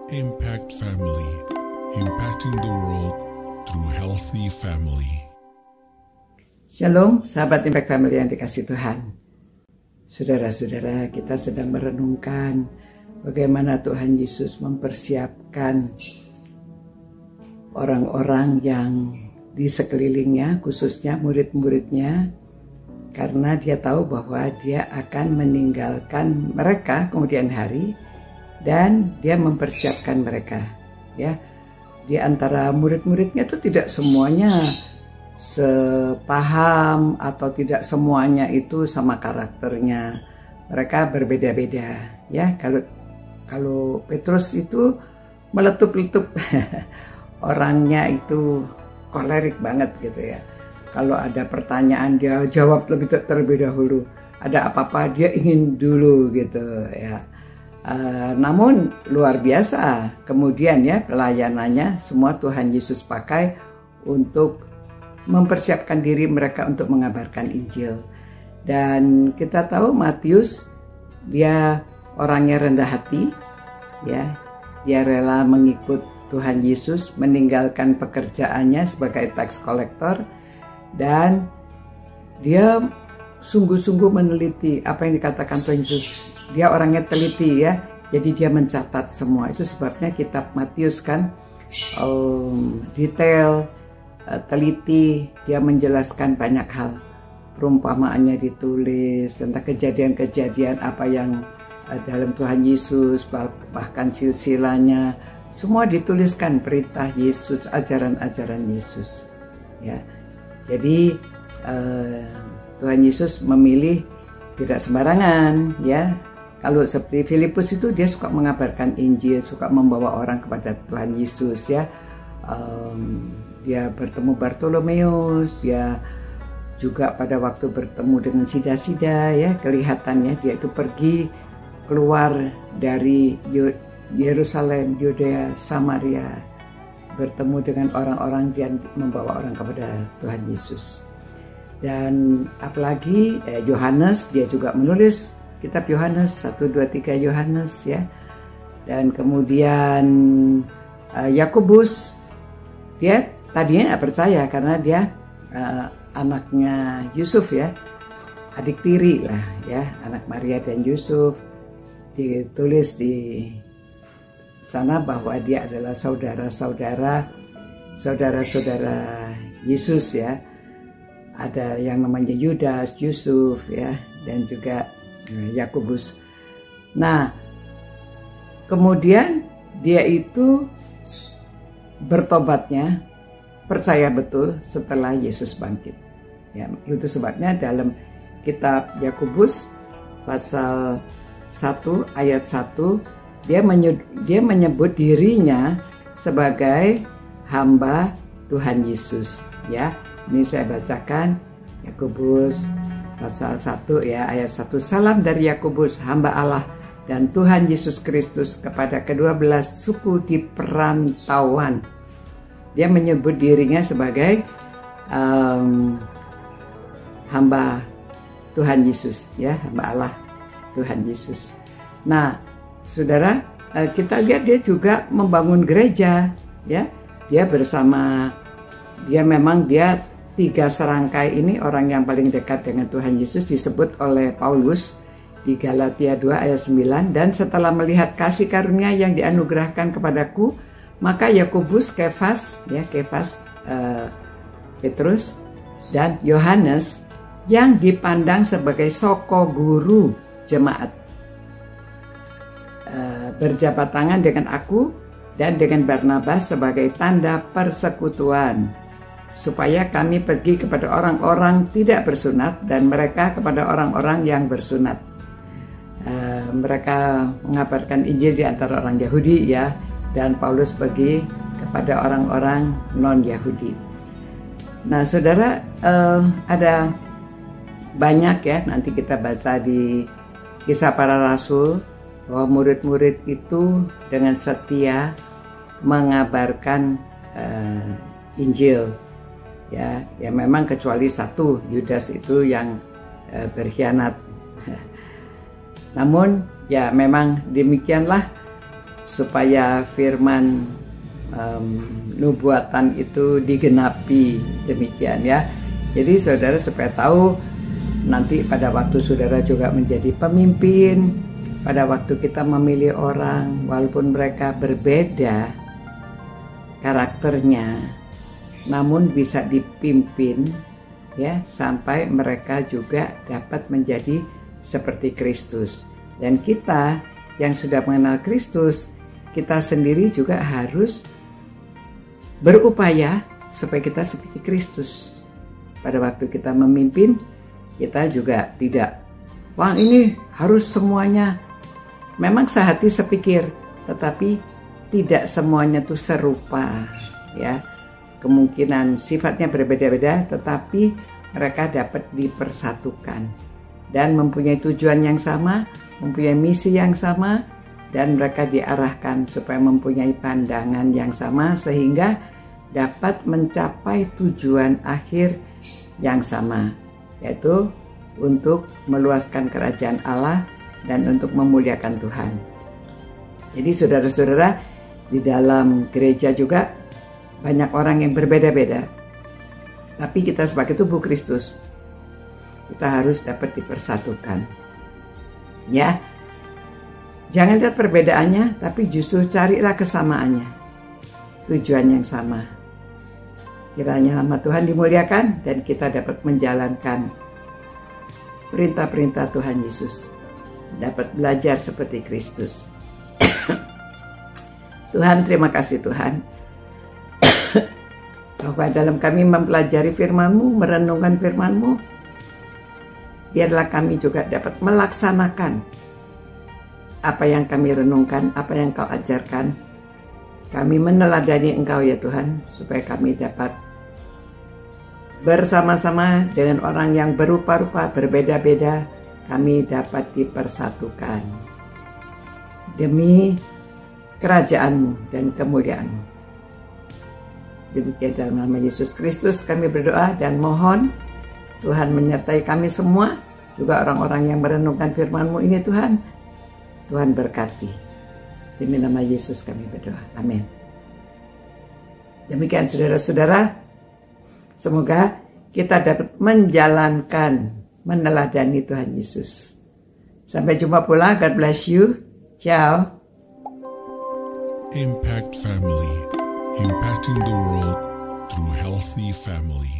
Impact Family, impacting the world through healthy family. Shalom, sahabat Impact Family yang dikasih Tuhan. Saudara-saudara, kita sedang merenungkan bagaimana Tuhan Yesus mempersiapkan orang-orang yang di sekelilingnya, khususnya murid-muridnya, karena dia tahu bahwa dia akan meninggalkan mereka kemudian hari, dan dia mempersiapkan mereka. Ya, di antara murid-muridnya itu tidak semuanya sepaham atau tidak semuanya itu sama karakternya. Mereka berbeda-beda. Ya, kalau Petrus itu meletup-letup, orangnya itu kolerik banget gitu ya. Kalau ada pertanyaan dia jawab terlebih dahulu. Ada apa-apa dia ingin dulu gitu ya. Namun luar biasa kemudian ya pelayanannya semua Tuhan Yesus pakai untuk mempersiapkan diri mereka untuk mengabarkan Injil. Dan kita tahu Matius dia orangnya rendah hati ya, dia rela mengikut Tuhan Yesus, meninggalkan pekerjaannya sebagai tax collector, dan dia sungguh-sungguh meneliti apa yang dikatakan Tuhan Yesus. Dia orangnya teliti ya, jadi dia mencatat semua. Itu sebabnya kitab Matius kan detail, teliti, dia menjelaskan banyak hal. Perumpamaannya ditulis tentang kejadian-kejadian apa yang dalam Tuhan Yesus, bahkan silsilanya, semua dituliskan, perintah Yesus, ajaran-ajaran Yesus. Ya, jadi Tuhan Yesus memilih tidak sembarangan ya. Kalau seperti Filipus itu dia suka mengabarkan Injil, suka membawa orang kepada Tuhan Yesus ya. Dia bertemu Bartolomeus ya, juga pada waktu bertemu dengan Sida-Sida ya, kelihatannya dia itu pergi keluar dari Yerusalem, Yudea, Samaria, bertemu dengan orang-orang dan membawa orang kepada Tuhan Yesus. Dan apalagi Yohanes, dia juga menulis kitab Yohanes 1, 2, 3 Yohanes ya. Dan kemudian Yakobus, dia tadinya percaya karena dia anaknya Yusuf ya, adik tiri lah ya, anak Maria dan Yusuf. Ditulis di sana bahwa dia adalah saudara-saudara Yesus ya. Ada yang namanya Yudas, Yusuf ya, dan juga Yakobus. Nah, kemudian dia itu bertobatnya, percaya betul setelah Yesus bangkit. Ya, itu sebabnya dalam kitab Yakobus pasal 1 ayat 1 dia menyebut dirinya sebagai hamba Tuhan Yesus ya. Ini saya bacakan Yakobus pasal 1 ya, ayat 1. Salam dari Yakobus, hamba Allah dan Tuhan Yesus Kristus kepada ke-12 suku di perantauan. Dia menyebut dirinya sebagai hamba Tuhan Yesus ya, hamba Allah Tuhan Yesus. Nah, saudara, kita lihat dia juga membangun gereja ya. Dia memang 3 serangkai ini orang yang paling dekat dengan Tuhan Yesus disebut oleh Paulus di Galatia 2 ayat 9. Dan setelah melihat kasih karunia yang dianugerahkan kepadaku, maka Yakobus, Kefas, Petrus dan Yohanes yang dipandang sebagai soko guru jemaat berjabat tangan dengan aku dan dengan Barnabas sebagai tanda persekutuan, supaya kami pergi kepada orang-orang tidak bersunat dan mereka kepada orang-orang yang bersunat. Mereka mengabarkan Injil di antara orang Yahudi ya, dan Paulus pergi kepada orang-orang non-Yahudi. Nah, saudara, ada banyak ya, nanti kita baca di Kisah Para Rasul bahwa murid-murid itu dengan setia mengabarkan Injil. Ya memang kecuali satu, Yudas itu yang berkhianat. Namun ya memang demikianlah supaya firman nubuatan itu digenapi, demikian ya. Jadi saudara supaya tahu nanti pada waktu saudara juga menjadi pemimpin, pada waktu kita memilih orang walaupun mereka berbeda karakternya, namun bisa dipimpin ya sampai mereka juga dapat menjadi seperti Kristus. Dan kita yang sudah mengenal Kristus, kita sendiri juga harus berupaya supaya kita seperti Kristus. Pada waktu kita memimpin, kita juga tidak, wah ini harus semuanya memang sehati sepikir, tetapi tidak semuanya itu serupa ya. Kemungkinan sifatnya berbeda-beda, tetapi mereka dapat dipersatukan dan mempunyai tujuan yang sama, mempunyai misi yang sama, dan mereka diarahkan supaya mempunyai pandangan yang sama sehingga dapat mencapai tujuan akhir yang sama, yaitu untuk meluaskan kerajaan Allah dan untuk memuliakan Tuhan. Jadi saudara-saudara, di dalam gereja juga banyak orang yang berbeda-beda, tapi kita sebagai tubuh Kristus, kita harus dapat dipersatukan ya. Jangan lihat perbedaannya, tapi justru carilah kesamaannya, tujuan yang sama. Kiranya nama Tuhan dimuliakan dan kita dapat menjalankan perintah-perintah Tuhan Yesus, dapat belajar seperti Kristus. Tuhan, terima kasih Tuhan, bahwa dalam kami mempelajari firman-Mu, merenungkan firman-Mu, biarlah kami juga dapat melaksanakan apa yang kami renungkan, apa yang Kau ajarkan. Kami meneladani Engkau ya Tuhan, supaya kami dapat bersama-sama dengan orang yang berupa-rupa, berbeda-beda, kami dapat dipersatukan demi kerajaan-Mu dan kemuliaan-Mu. Demikian dalam nama Yesus Kristus kami berdoa dan mohon Tuhan menyertai kami semua, juga orang-orang yang merenungkan firman-Mu ini Tuhan. Tuhan berkati. Demi nama Yesus kami berdoa. Amin. Demikian saudara-saudara, semoga kita dapat menjalankan, meneladani Tuhan Yesus. Sampai jumpa pula. God bless you. Ciao. Impact Family, impacting the world through healthy family.